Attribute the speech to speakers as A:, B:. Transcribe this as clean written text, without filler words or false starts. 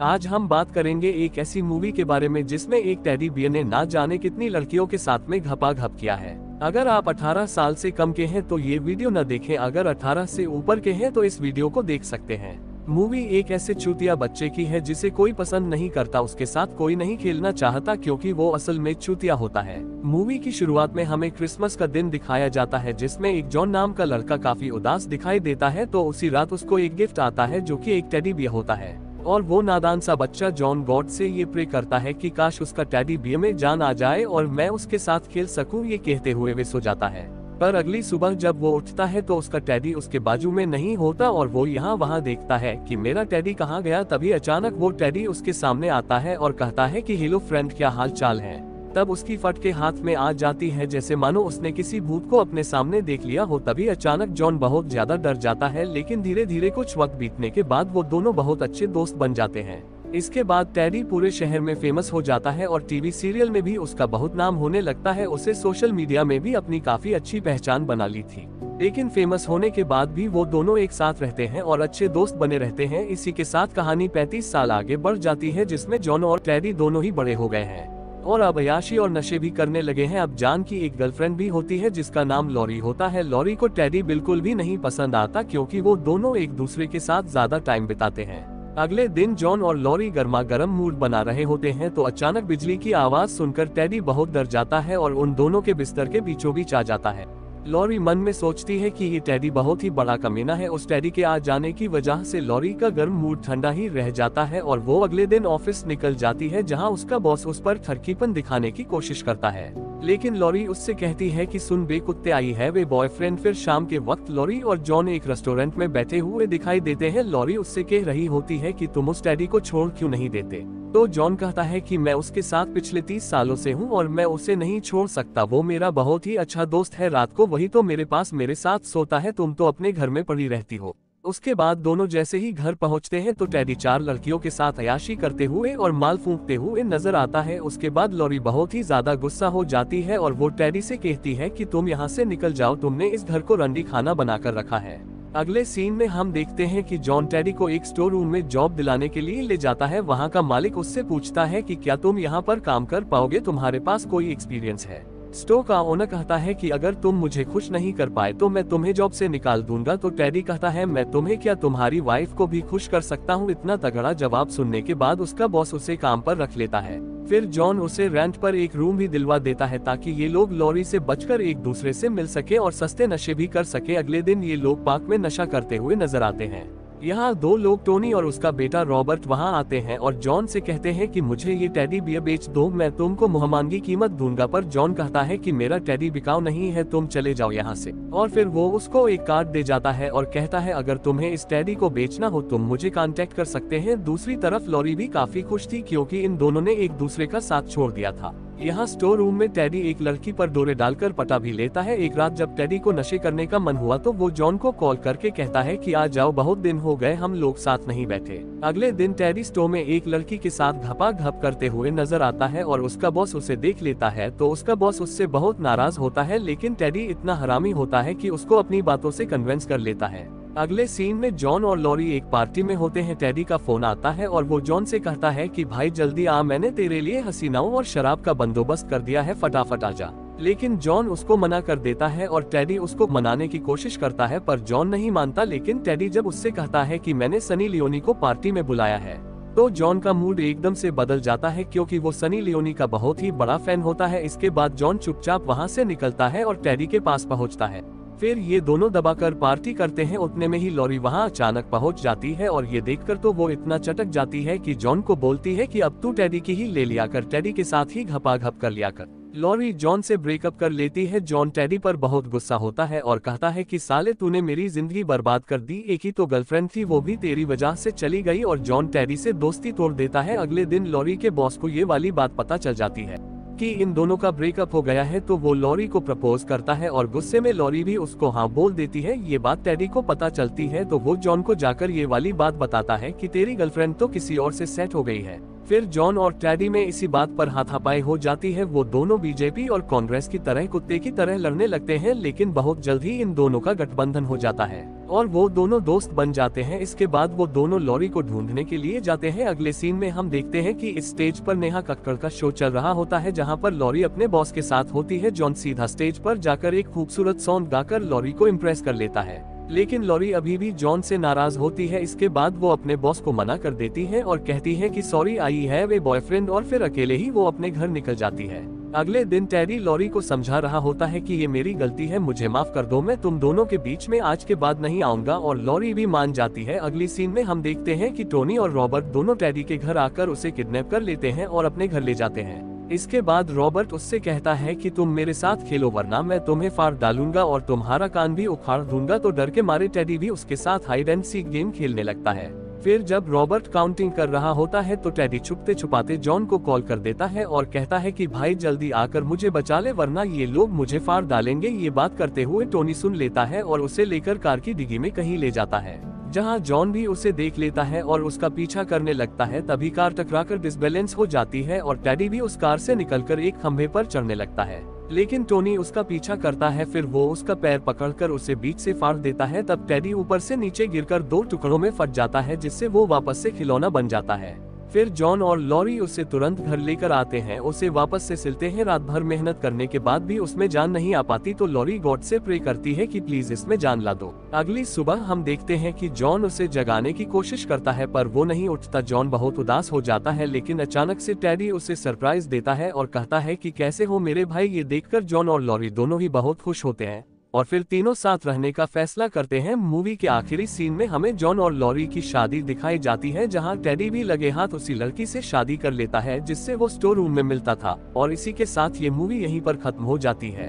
A: आज हम बात करेंगे एक ऐसी मूवी के बारे में जिसमें एक टेडी बियर ने ना जाने कितनी लड़कियों के साथ में घपाघप किया है। अगर आप 18 साल से कम के हैं तो ये वीडियो न देखें, अगर 18 से ऊपर के हैं तो इस वीडियो को देख सकते हैं। मूवी एक ऐसे चूतिया बच्चे की है जिसे कोई पसंद नहीं करता, उसके साथ कोई नहीं खेलना चाहता क्योंकि वो असल में चूतिया होता है। मूवी की शुरुआत में हमें क्रिसमस का दिन दिखाया जाता है जिसमें एक जॉन नाम का लड़का काफी उदास दिखाई देता है। तो उसी रात उसको एक गिफ्ट आता है जो कि एक टेडी बियर होता है और वो नादान सा बच्चा जॉन गॉड से ये प्रे करता है कि काश उसका टेडी बियर में जान आ जाए और मैं उसके साथ खेल सकूं। ये कहते हुए वे सो जाता है, पर अगली सुबह जब वो उठता है तो उसका टेडी उसके बाजू में नहीं होता और वो यहाँ वहाँ देखता है कि मेरा टेडी कहाँ गया। तभी अचानक वो टेडी उसके सामने आता है और कहता है कि हेलो फ्रेंड, क्या हाल चाल है। तब उसकी फटके हाथ में आ जाती है जैसे मानो उसने किसी भूत को अपने सामने देख लिया हो। तभी अचानक जॉन बहुत ज्यादा डर जाता है, लेकिन धीरे धीरे कुछ वक्त बीतने के बाद वो दोनों बहुत अच्छे दोस्त बन जाते हैं। इसके बाद टेडी पूरे शहर में फेमस हो जाता है और टीवी सीरियल में भी उसका बहुत नाम होने लगता है। उसे सोशल मीडिया में भी अपनी काफी अच्छी पहचान बना ली थी, लेकिन फेमस होने के बाद भी वो दोनों एक साथ रहते हैं और अच्छे दोस्त बने रहते हैं। इसी के साथ कहानी 35 साल आगे बढ़ जाती है जिसमें जॉन और टेडी दोनों ही बड़े हो गए हैं और अब अय्याशी और नशे भी करने लगे हैं। अब जॉन की एक गर्लफ्रेंड भी होती है जिसका नाम लॉरी होता है। लॉरी को टेडी बिल्कुल भी नहीं पसंद आता क्योंकि वो दोनों एक दूसरे के साथ ज्यादा टाइम बिताते हैं। अगले दिन जॉन और लॉरी गर्मा गर्म मूड बना रहे होते हैं तो अचानक बिजली की आवाज सुनकर टेडी बहुत डर जाता है और उन दोनों के बिस्तर के बीचों बीच आ जाता है। लॉरी मन में सोचती है कि ये टेडी बहुत ही बड़ा कमीना है। उस टेडी के आ जाने की वजह से लॉरी का गर्म मूड ठंडा ही रह जाता है और वो अगले दिन ऑफिस निकल जाती है जहां उसका बॉस उस पर ठरकीपन दिखाने की कोशिश करता है, लेकिन लॉरी उससे कहती है कि सुन बे कुत्ते, आई है वे बॉयफ्रेंड। फिर शाम के वक्त लॉरी और जॉन एक रेस्टोरेंट में बैठे हुए दिखाई देते हैं। लॉरी उससे कह रही होती है कि तुम उस टेडी को छोड़ क्यों नहीं देते। तो जॉन कहता है कि मैं उसके साथ पिछले 30 सालों से हूँ और मैं उसे नहीं छोड़ सकता, वो मेरा बहुत ही अच्छा दोस्त है। रात को वही तो मेरे पास मेरे साथ सोता है, तुम तो अपने घर में पड़ी रहती हो। उसके बाद दोनों जैसे ही घर पहुंचते हैं तो टेडी 4 लड़कियों के साथ अय्याशी करते हुए और माल फूंकते हुए नजर आता है। उसके बाद लॉरी बहुत ही ज्यादा गुस्सा हो जाती है और वो टेडी से कहती है कि तुम यहाँ से निकल जाओ, तुमने इस घर को रंडी खाना बनाकर रखा है। अगले सीन में हम देखते हैं कि जॉन टेडी को एक स्टोर रूम में जॉब दिलाने के लिए ले जाता है। वहाँ का मालिक उससे पूछता है कि क्या तुम यहाँ पर काम कर पाओगे, तुम्हारे पास कोई एक्सपीरियंस है। स्टोर का ओनर कहता है कि अगर तुम मुझे खुश नहीं कर पाए तो मैं तुम्हें जॉब से निकाल दूंगा। तो टेडी कहता है मैं तुम्हें क्या तुम्हारी वाइफ को भी खुश कर सकता हूँ। इतना तगड़ा जवाब सुनने के बाद उसका बॉस उसे काम पर रख लेता है। फिर जॉन उसे रेंट पर एक रूम भी दिलवा देता है ताकि ये लोग लॉरी से बचकर एक दूसरे से मिल सके और सस्ते नशे भी कर सके। अगले दिन ये लोग पार्क में नशा करते हुए नजर आते हैं। यहाँ 2 लोग टोनी और उसका बेटा रॉबर्ट वहाँ आते हैं और जॉन से कहते हैं कि मुझे ये टेडी बियर बेच दो, मैं तुमको मुहमानगी कीमत दूंगा। पर जॉन कहता है कि मेरा टेडी बिकाऊ नहीं है, तुम चले जाओ यहाँ से। और फिर वो उसको एक कार्ड दे जाता है और कहता है अगर तुम्हें इस टेडी को बेचना हो तुम मुझे कांटेक्ट कर सकते हैं। दूसरी तरफ लॉरी भी काफी खुश थी क्योंकि इन दोनों ने एक दूसरे का साथ छोड़ दिया था। यहाँ स्टोर रूम में टेडी एक लड़की पर डोरे डालकर पटा भी लेता है। एक रात जब टेडी को नशे करने का मन हुआ तो वो जॉन को कॉल करके कहता है कि आ जाओ, बहुत दिन हो गए हम लोग साथ नहीं बैठे। अगले दिन टेडी स्टोर में एक लड़की के साथ घपाघप करते हुए नजर आता है और उसका बॉस उसे देख लेता है तो उसका बॉस उससे बहुत नाराज होता है, लेकिन टेडी इतना हरामी होता है कि उसको अपनी बातों से कन्विंस कर लेता है। अगले सीन में जॉन और लॉरी एक पार्टी में होते हैं। टेडी का फोन आता है और वो जॉन से कहता है कि भाई जल्दी आ, मैंने तेरे लिए हसीनाओं और शराब का बंदोबस्त कर दिया है, फटाफट आ जा। लेकिन जॉन उसको मना कर देता है और टेडी उसको मनाने की कोशिश करता है पर जॉन नहीं मानता। लेकिन टेडी जब उससे कहता है कि मैंने सनी लियोनी को पार्टी में बुलाया है तो जॉन का मूड एकदम से बदल जाता है क्योंकि वो सनी लियोनी का बहुत ही बड़ा फैन होता है। इसके बाद जॉन चुपचाप वहाँ से निकलता है और टेडी के पास पहुँचता है। फिर ये दोनों दबाकर पार्टी करते हैं। उतने में ही लॉरी वहाँ अचानक पहुँच जाती है और ये देखकर तो वो इतना चटक जाती है कि जॉन को बोलती है कि अब तू टेडी की ही ले लिया कर, टेडी के साथ ही घपाघप कर लिया कर। लॉरी जॉन से ब्रेकअप कर लेती है। जॉन टेडी पर बहुत गुस्सा होता है और कहता है कि साले तूने मेरी जिंदगी बर्बाद कर दी, एक ही तो गर्लफ्रेंड थी वो भी तेरी वजह से चली गई। और जॉन टेडी से दोस्ती तोड़ देता है। अगले दिन लॉरी के बॉस को ये वाली बात पता चल जाती है कि इन दोनों का ब्रेकअप हो गया है तो वो लॉरी को प्रपोज करता है और गुस्से में लॉरी भी उसको हाँ बोल देती है। ये बात टेडी को पता चलती है तो वो जॉन को जाकर ये वाली बात बताता है कि तेरी गर्लफ्रेंड तो किसी और से सेट हो गई है। फिर जॉन और टेडी में इसी बात पर हाथापाई हो जाती है। वो दोनों बीजेपी और कांग्रेस की तरह कुत्ते की तरह लड़ने लगते हैं, लेकिन बहुत जल्द ही इन दोनों का गठबंधन हो जाता है और वो दोनों दोस्त बन जाते हैं। इसके बाद वो दोनों लॉरी को ढूंढने के लिए जाते हैं। अगले सीन में हम देखते हैं कि इस स्टेज पर नेहा कक्कड़ का शो चल रहा होता है, जहां पर लॉरी अपने बॉस के साथ होती है। जॉन सीधा स्टेज पर जाकर एक खूबसूरत सॉन्ग गाकर लॉरी को इम्प्रेस कर लेता है, लेकिन लॉरी अभी भी जॉन से नाराज होती है। इसके बाद वो अपने बॉस को मना कर देती है और कहती है कि sorry I have a boyfriend, और फिर अकेले ही वो अपने घर निकल जाती है। अगले दिन टेडी लॉरी को समझा रहा होता है कि ये मेरी गलती है, मुझे माफ कर दो, मैं तुम दोनों के बीच में आज के बाद नहीं आऊंगा, और लॉरी भी मान जाती है। अगली सीन में हम देखते हैं कि टोनी और रॉबर्ट दोनों टेडी के घर आकर उसे किडनैप कर लेते हैं और अपने घर ले जाते हैं। इसके बाद रॉबर्ट उससे कहता है कि तुम मेरे साथ खेलो वरना मैं तुम्हें फाड़ डालूंगा और तुम्हारा कान भी उखाड़ दूंगा। तो डर के मारे टेडी भी उसके साथ हाइड एंड सीक गेम खेलने लगता है। फिर जब रॉबर्ट काउंटिंग कर रहा होता है तो टेडी छुपते छुपाते जॉन को कॉल कर देता है और कहता है कि भाई जल्दी आकर मुझे बचा ले वरना ये लोग मुझे फाड़ डालेंगे। ये बात करते हुए टोनी सुन लेता है और उसे लेकर कार की डिग्गी में कहीं ले जाता है, जहां जॉन भी उसे देख लेता है और उसका पीछा करने लगता है। तभी कार टकराकर डिसबैलेंस हो जाती है और टेडी भी उस कार से निकलकर एक खंभे पर चढ़ने लगता है, लेकिन टोनी उसका पीछा करता है। फिर वो उसका पैर पकड़कर उसे बीच से फाड़ देता है। तब टेडी ऊपर से नीचे गिरकर 2 टुकड़ों में फट जाता है, जिससे वो वापस से खिलौना बन जाता है। फिर जॉन और लॉरी उसे तुरंत घर लेकर आते हैं, उसे वापस से सिलते हैं। रात भर मेहनत करने के बाद भी उसमें जान नहीं आ पाती तो लॉरी गॉड से प्रे करती है कि प्लीज इसमें जान ला दो। अगली सुबह हम देखते हैं कि जॉन उसे जगाने की कोशिश करता है पर वो नहीं उठता। जॉन बहुत उदास हो जाता है, लेकिन अचानक से टेडी उसे सरप्राइज देता है और कहता है कि कैसे हो मेरे भाई। ये देखकर जॉन और लॉरी दोनों ही बहुत खुश होते हैं और फिर तीनों साथ रहने का फैसला करते हैं। मूवी के आखिरी सीन में हमें जॉन और लॉरी की शादी दिखाई जाती है, जहां टेडी भी लगे हाथ उसी लड़की से शादी कर लेता है जिससे वो स्टोर रूम में मिलता था। और इसी के साथ ये मूवी यहीं पर खत्म हो जाती है।